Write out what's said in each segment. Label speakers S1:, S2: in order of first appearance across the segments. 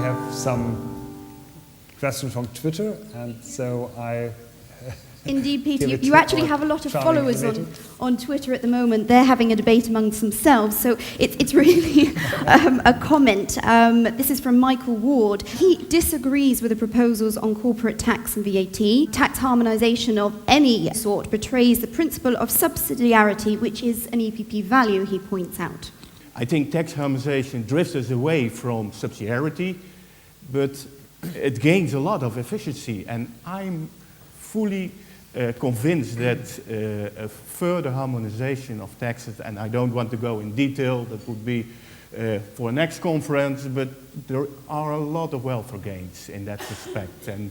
S1: have some questions from Twitter, and so I
S2: Indeed, Peter,
S1: give it
S2: you
S1: to
S2: actually
S1: our
S2: have a lot of
S1: charming
S2: followers
S1: debater.
S2: on Twitter at the moment. They're having a debate amongst themselves, so it's really a comment. This is from Michael Ward. He disagrees with the proposals on corporate tax and VAT. Tax harmonisation of any sort betrays the principle of subsidiarity, which is an EPP value, he points out.
S3: I think tax harmonization drifts us away from subsidiarity, but it gains a lot of efficiency, and I'm fully convinced that a further harmonization of taxes, and I don't want to go in detail, that would be for next conference, but there are a lot of welfare gains in that respect, and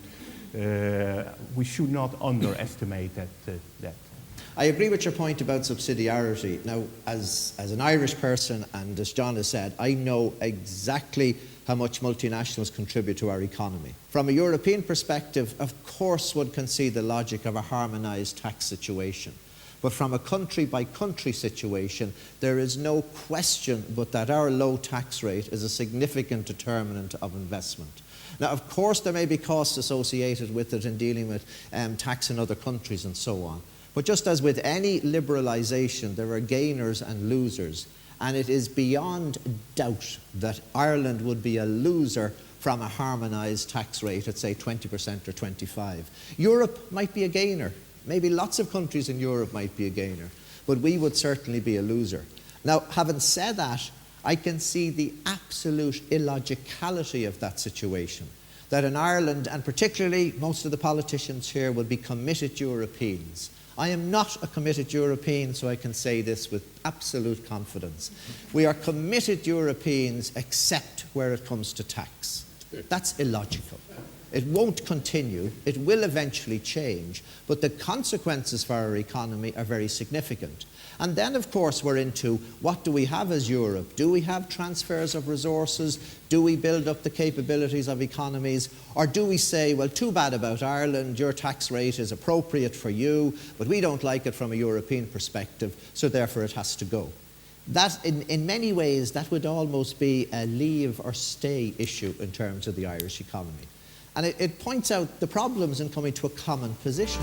S3: we should not underestimate that.
S4: I agree with your point about subsidiarity. Now, as an Irish person, and as John has said, I know exactly how much multinationals contribute to our economy. From a European perspective, of course one can see the logic of a harmonised tax situation. But from a country-by-country situation, there is no question but that our low tax rate is a significant determinant of investment. Now, of course, there may be costs associated with it in dealing with tax in other countries and so on. But just as with any liberalisation, there are gainers and losers. And it is beyond doubt that Ireland would be a loser from a harmonised tax rate at, say, 20% or 25%. Europe might be a gainer. Maybe lots of countries in Europe might be a gainer. But we would certainly be a loser. Now, having said that, I can see the absolute illogicality of that situation. That in Ireland, and particularly most of the politicians here, would be committed Europeans. I am not a committed European, so I can say this with absolute confidence. We are committed Europeans except where it comes to tax. That's illogical. It won't continue. It will eventually change, but the consequences for our economy are very significant. And then, of course, we're into what do we have as Europe? Do we have transfers of resources? Do we build up the capabilities of economies? Or do we say, well, too bad about Ireland, your tax rate is appropriate for you, but we don't like it from a European perspective, so therefore it has to go. That, in many ways, that would almost be a leave or stay issue in terms of the Irish economy. And it points out the problems in coming to a common position.